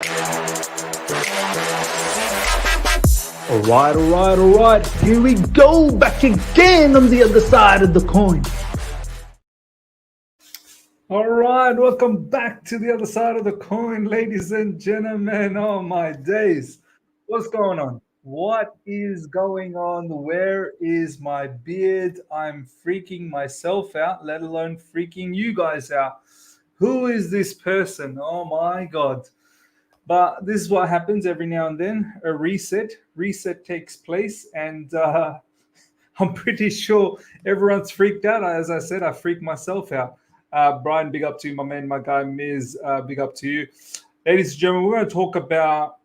All right. Here we go, back again on the other side of the coin. All right, welcome back to the other side of the coin, ladies and gentlemen. Oh my days. What's going on? What is going on? Where is my beard? I'm freaking myself out, let alone freaking you guys out. Who is this person? Oh my God. But this is what happens every now and then. A reset takes place, and I'm pretty sure everyone's freaked out. As I said, I freaked myself out. Brian, big up to you, my man, my guy, Miz, big up to you. Ladies and gentlemen, we're going to talk about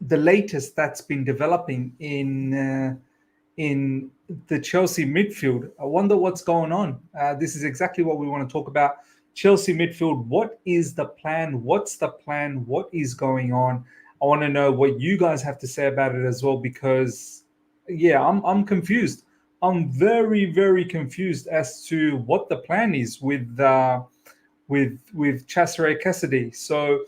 the latest that's been developing in the Chelsea midfield. I wonder what's going on. This is exactly what we want to talk about. Chelsea midfield, what is the plan? What's the plan? What is going on? I want to know what you guys have to say about it as well, because I'm confused. I'm very, very confused as to what the plan is with Cesare Casadei. So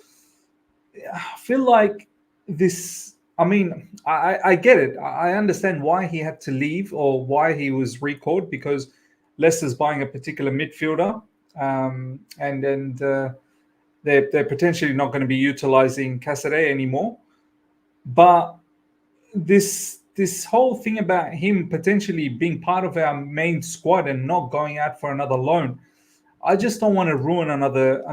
I feel like this. I mean, I get it. I understand why he had to leave or why he was recalled, because Leicester's buying a particular midfielder. And they're potentially not going to be utilizing Casadei anymore. But this whole thing about him potentially being part of our main squad and not going out for another loan, I just don't want to ruin another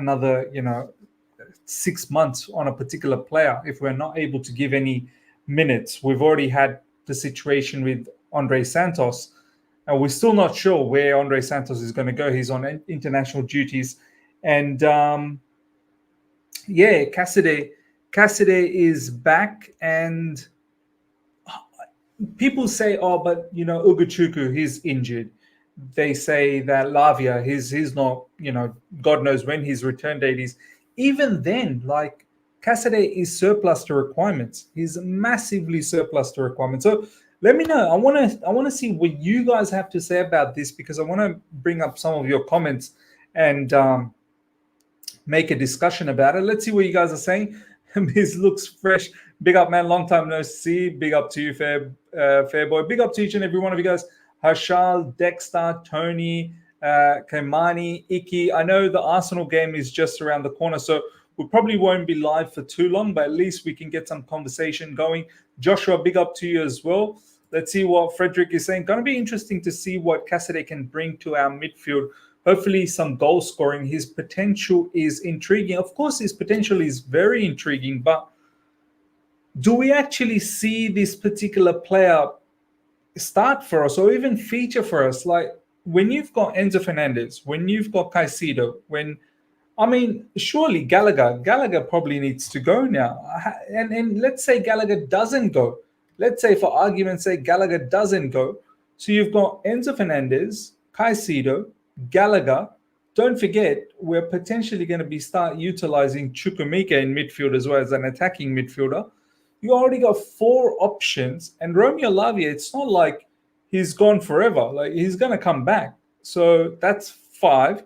6 months on a particular player if we're not able to give any minutes. We've already had the situation with Andre Santos, and we're still not sure where Andre Santos is going to go. He's on international duties. And Casadei is back. And people say, oh, but, Ugochukwu, he's injured. They say that Lavia, he's not, God knows when his return date is. Even then, like, Casadei is surplus to requirements. He's massively surplus to requirements. So let me know. I want to see what you guys have to say about this, because I want to bring up some of your comments and make a discussion about it. Let's see what you guys are saying. His looks fresh. Big up, man. Long time no see. Big up to you, fair boy. Big up to each and every one of you guys. Harshal, Dexter, Tony, Kaimani, Iki. I know the Arsenal game is just around the corner, so we probably won't be live for too long, but at least we can get some conversation going. Joshua, big up to you as well. Let's see what Frederick is saying. Going to be interesting to see what Casadei can bring to our midfield. Hopefully some goal scoring. His potential is intriguing. Of course, his potential is very intriguing, but do we actually see this particular player start for us or even feature for us? Like, when you've got Enzo Fernandez, when you've got Caicedo, surely Gallagher probably needs to go now. And let's say Gallagher doesn't go. Let's say, for argument's sake, Gallagher doesn't go. So you've got Enzo Fernandez, Caicedo, Gallagher. Don't forget, we're potentially going to be start utilizing Chukwuemeka in midfield as well as an attacking midfielder. You already got 4 options. And Romeo Lavia, it's not like he's gone forever. Like, he's going to come back. So that's 5.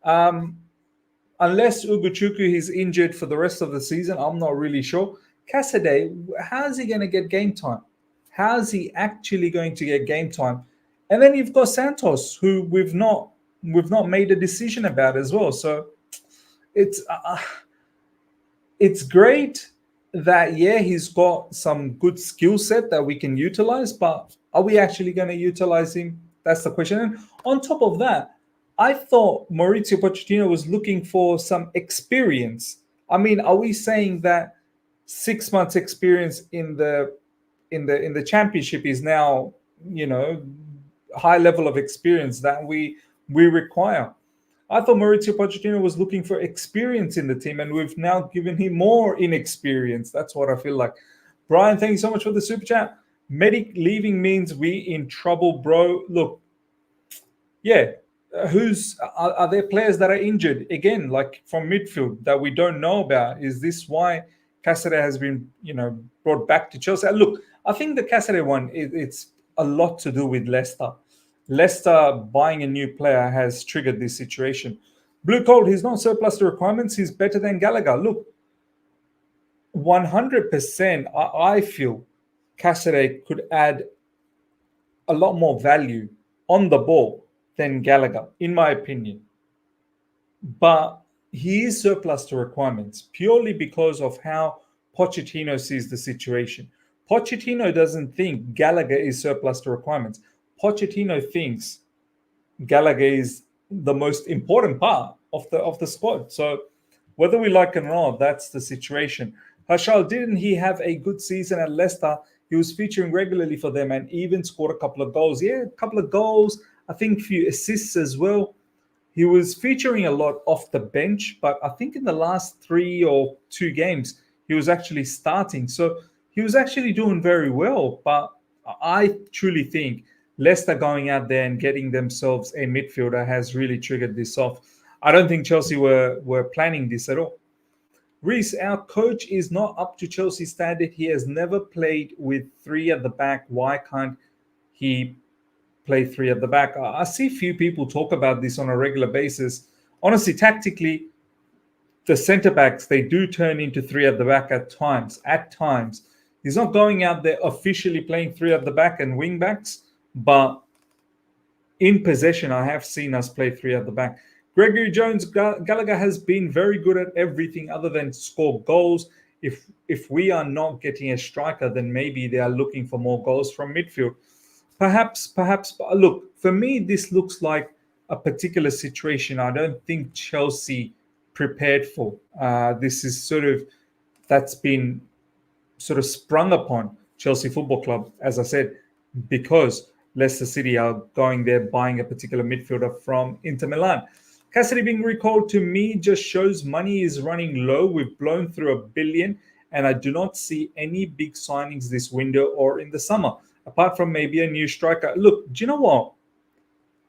Unless Ugochukwu is injured for the rest of the season, I'm not really sure. Casadei, how is he going to get game time? How is he actually going to get game time? And then you've got Santos, who we've not made a decision about as well. So it's great that, he's got some good skill set that we can utilize, but are we actually going to utilize him? That's the question. And on top of that, I thought Maurizio Pochettino was looking for some experience. I mean, are we saying that 6 months experience in the championship is now, high level of experience that we require? I thought Maurizio Pochettino was looking for experience in the team, and we've now given him more inexperience. That's what I feel like. Brian, thank you so much for the super chat. Medic leaving means we in trouble, bro. Look, are there players that are injured again, like from midfield, that we don't know about? Is this why Casadei has been, brought back to Chelsea? Look, I think the Casadei one, it's a lot to do with Leicester. Leicester buying a new player has triggered this situation. Blue Cold, he's not surplus to requirements. He's better than Gallagher. Look, 100%, I feel Casadei could add a lot more value on the ball than Gallagher, in my opinion. But he is surplus to requirements purely because of how Pochettino sees the situation. Pochettino doesn't think Gallagher is surplus to requirements. Pochettino thinks Gallagher is the most important part of the squad. So whether we like it or not, that's the situation. Harshal, didn't he have a good season at Leicester? He was featuring regularly for them and even scored a couple of goals. Yeah, a couple of goals. I think a few assists as well. He was featuring a lot off the bench, but I think in the last 3 or 2 games, he was actually starting. So he was actually doing very well. But I truly think Leicester going out there and getting themselves a midfielder has really triggered this off. I don't think Chelsea were planning this at all. Reese, our coach is not up to Chelsea standard. He has never played with three at the back. Why can't he play three at the back? I see few people talk about this on a regular basis. Honestly, tactically, the centre backs, they do turn into three at the back at times. At times, he's not going out there officially playing three at the back and wing backs, but in possession, I have seen us play three at the back. Gregory Jones, Gallagher has been very good at everything other than score goals. If we are not getting a striker, then maybe they are looking for more goals from midfield. Perhaps. Look, for me, this looks like a particular situation I don't think Chelsea prepared for. This is that's been sort of sprung upon Chelsea Football Club, as I said, because Leicester City are going there buying a particular midfielder from Inter Milan. Cassidy being recalled to me just shows money is running low. We've blown through $1 billion, and I do not see any big signings this window or in the summer, apart from maybe a new striker. Look, do you know what?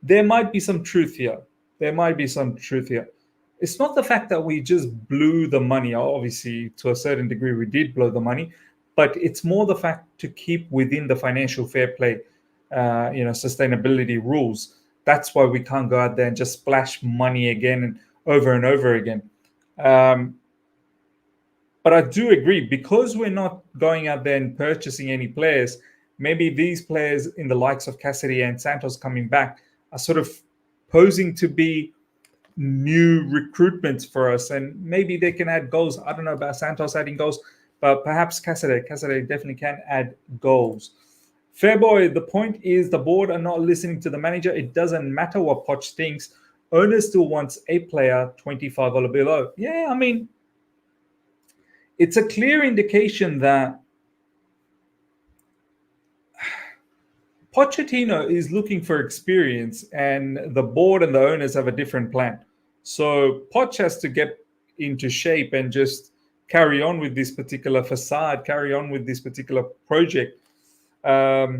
There might be some truth here. It's not the fact that we just blew the money. Obviously, to a certain degree, we did blow the money, but it's more the fact to keep within the financial fair play, sustainability rules. That's why we can't go out there and just splash money again and over again. But I do agree, because we're not going out there and purchasing any players. Maybe these players in the likes of Cassidy and Santos coming back are sort of posing to be new recruitments for us, and maybe they can add goals. I don't know about Santos adding goals, but perhaps Casadei definitely can add goals. Fairboy, the point is the board are not listening to the manager. It doesn't matter what Poch thinks. Owner still wants a player 25 or below. Yeah, I mean, it's a clear indication that Pochettino is looking for experience, and the board and the owners have a different plan. So Poch has to get into shape and just carry on with this particular facade, carry on with this particular project. Yeah,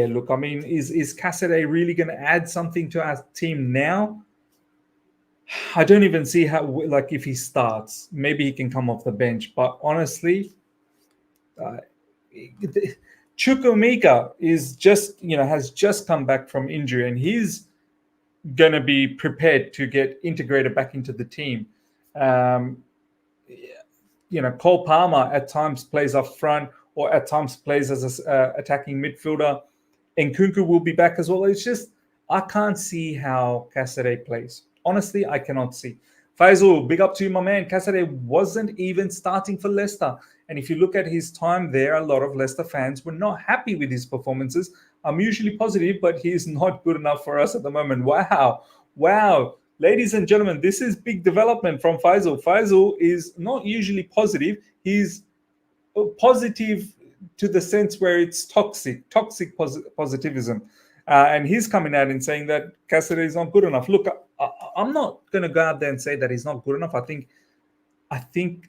look, I mean, is Casadei really going to add something to our team now? I don't even see how, like, if he starts, maybe he can come off the bench. But honestly, Chukwuemeka is has just come back from injury, and he's going to be prepared to get integrated back into the team. Cole Palmer at times plays up front, or at times plays as an attacking midfielder. Nkunku will be back as well. It's just, I can't see how Casadei plays. Honestly, I cannot see. Faisal, big up to you, my man. Casadei wasn't even starting for Leicester. And if you look at his time there, a lot of Leicester fans were not happy with his performances. I'm usually positive, but he is not good enough for us at the moment. Wow. Ladies and gentlemen, this is big development from Faisal. Faisal is not usually positive. He's positive to the sense where it's toxic positivism. And he's coming out and saying that Casadei is not good enough. Look, I'm not going to go out there and say that he's not good enough. I think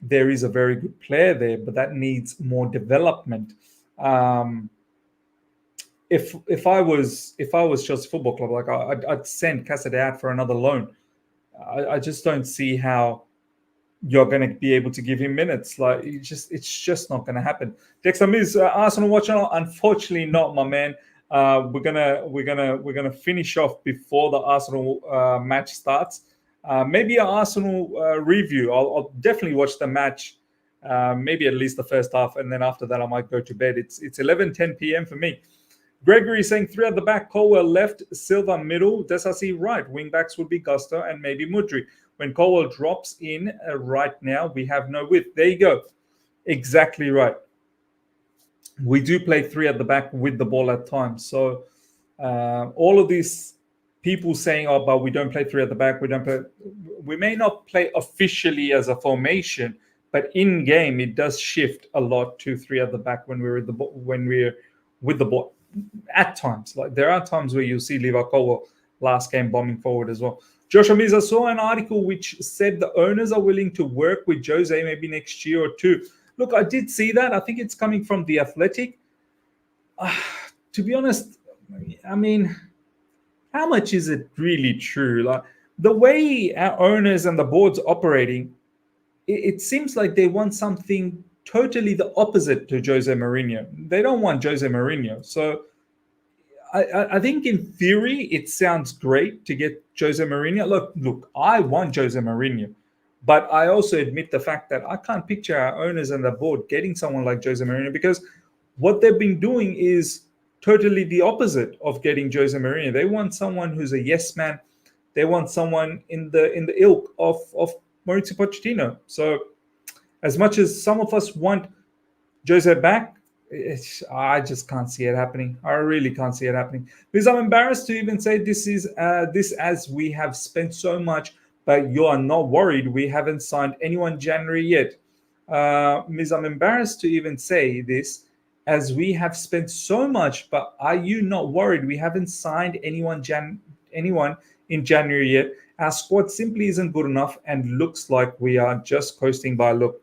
there is a very good player there, but that needs more development. If I was Chelsea Football Club, like I'd send Casadei out for another loan. I just don't see how you're going to be able to give him minutes. Like, it's just not going to happen. Dexter Miz, Arsenal watch channel. Unfortunately, not, my man. We're gonna finish off before the Arsenal match starts. Maybe an Arsenal review. I'll definitely watch the match. Maybe at least the first half, and then after that I might go to bed. It's 11:10 p.m. for me. Gregory saying 3 at the back, Colwell left, Silva middle, Desasi right. Wing backs would be Gusto and maybe Mudri. When Colwell drops in right now, we have no width. There you go. Exactly right. We do play 3 at the back with the ball at times. So all of these people saying, "Oh, but we don't play 3 at the back. We don't play." We may not play officially as a formation, but in game it does shift a lot to 3 at the back when we're with the ball. At times, like there are times where you'll see Levi Colwell last game bombing forward as well. Joshua Miza saw an article which said the owners are willing to work with Jose maybe next year or two. Look, I did see that. I think it's coming from The Athletic. To be honest, I mean, how much is it really true? Like the way our owners and the board's operating, it seems like they want something totally the opposite to Jose Mourinho. They don't want Jose Mourinho. So I think in theory it sounds great to get Jose Mourinho. Look, I want Jose Mourinho, but I also admit the fact that I can't picture our owners and the board getting someone like Jose Mourinho because what they've been doing is totally the opposite of getting Jose Mourinho. They want someone who's a yes man. They want someone in the ilk of Maurizio Pochettino. So as much as some of us want Jose back, I just can't see it happening. I really can't see it happening because I'm embarrassed to even say this as we have spent so much, but you are not worried. We haven't signed anyone January yet. Miss, I'm embarrassed to even say this as we have spent so much, but are you not worried? We haven't signed anyone in January yet. Our squad simply isn't good enough and looks like we are just coasting by. Look,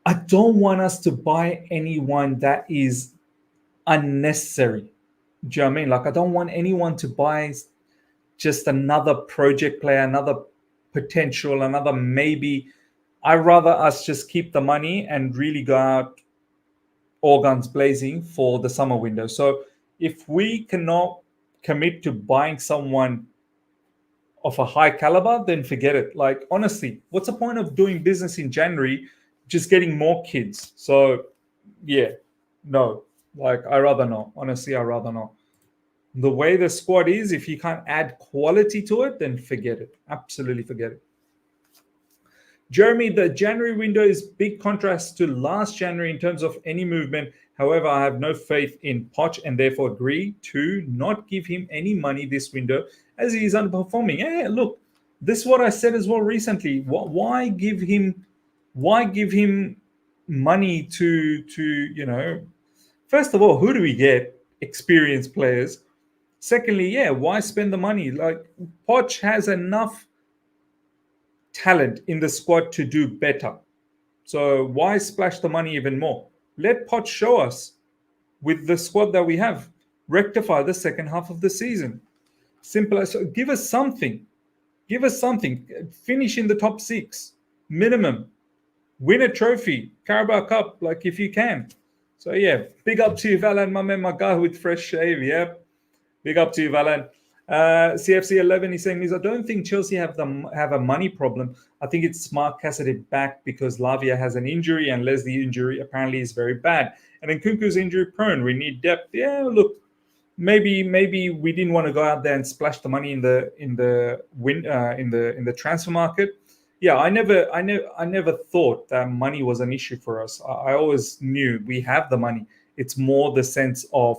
I don't want us to buy anyone that is unnecessary. Do you know what I mean? Like, I don't want anyone to buy just another project player, another potential, another maybe. I'd rather us just keep the money and really go out all guns blazing for the summer window. So if we cannot commit to buying someone of a high caliber, then forget it. Like, honestly, what's the point of doing business in January, just getting more kids? So, yeah, no. Like, I rather not. Honestly, I rather not. The way the squad is, if you can't add quality to it, then forget it. Absolutely forget it. Jeremy, the January window is big contrast to last January in terms of any movement. However, I have no faith in Poch and therefore agree to not give him any money this window as he is underperforming. Yeah, look, this is what I said as well recently. Why give him money to first of all, who do we get? Experienced players. Secondly, yeah, why spend the money? Like Poch has enough talent in the squad to do better. So why splash the money even more? Let Poch show us with the squad that we have, rectify the second half of the season. Simple as give us something. Give us something. Finish in the top 6 minimum. Win a trophy, Carabao Cup, like if you can. So yeah, big up to you, Valan, my man, my guy with fresh shave. Yeah, big up to you, Valan. CFC 11 is saying, I don't think Chelsea have a money problem. I think it's smart Casadei back because Lavia has an injury and the injury apparently is very bad. And then Kunku's injury prone. We need depth. Yeah, look, maybe we didn't want to go out there and splash the money in the transfer market. Yeah, I never thought that money was an issue for us. I always knew we have the money. It's more the sense of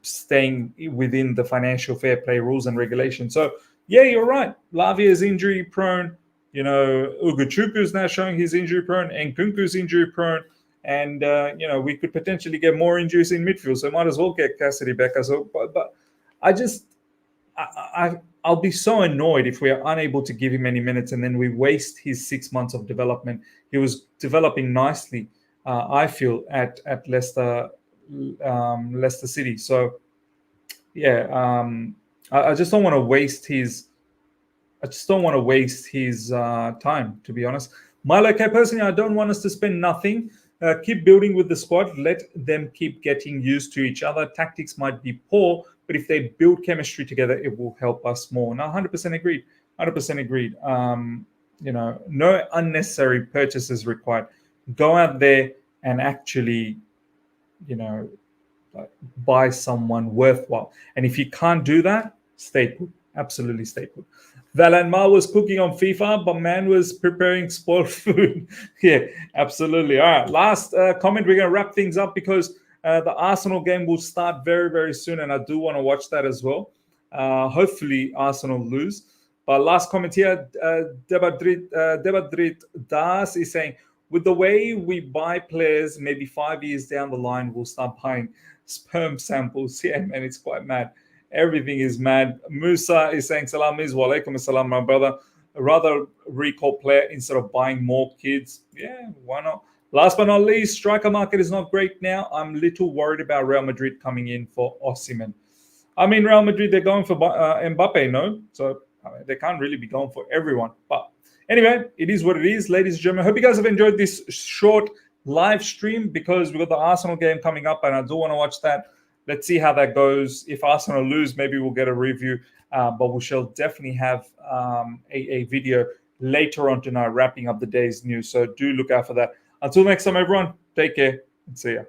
staying within the financial fair play rules and regulations. So yeah, you're right. Lavia is injury prone. Ugochukwu is now showing he's injury prone, and Kunku's injury prone, and we could potentially get more injuries in midfield. So might as well get Casadei back. So, but I'll be so annoyed if we are unable to give him any minutes and then we waste his 6 months of development. He was developing nicely, I feel, at Leicester City. So yeah, I just don't want to waste his. I just don't want to waste his time, to be honest. Milo K, personally, I don't want us to spend nothing. Keep building with the squad. Let them keep getting used to each other. Tactics might be poor, but if they build chemistry together, it will help us more. Now, 100% agreed. 100% agreed. No unnecessary purchases required. Go out there and actually, you know, buy someone worthwhile. And if you can't do that, stay put. Absolutely stay put. Valanma was cooking on FIFA, but man was preparing spoiled food. Yeah, absolutely. All right, last comment. We're going to wrap things up because the Arsenal game will start very, very soon, and I do want to watch that as well. Hopefully, Arsenal lose. But last comment here, Debadrit Das is saying, with the way we buy players, maybe 5 years down the line, we'll start buying sperm samples. Yeah, man, it's quite mad. Everything is mad. Musa is saying, Salam is wa alaikum assalam, my brother. Rather recall player instead of buying more kids. Yeah, why not? Last but not least, striker market is not great now. I'm little worried about Real Madrid coming in for Osimhen. I mean, Real Madrid, they're going for Mbappe, no? So they can't really be going for everyone. But anyway, it is what it is, ladies and gentlemen. I hope you guys have enjoyed this short live stream because we've got the Arsenal game coming up and I do want to watch that. Let's see how that goes. If Arsenal lose, maybe we'll get a review. But we shall definitely have a video later on tonight wrapping up the day's news. So do look out for that. Until next time, everyone, take care and see ya.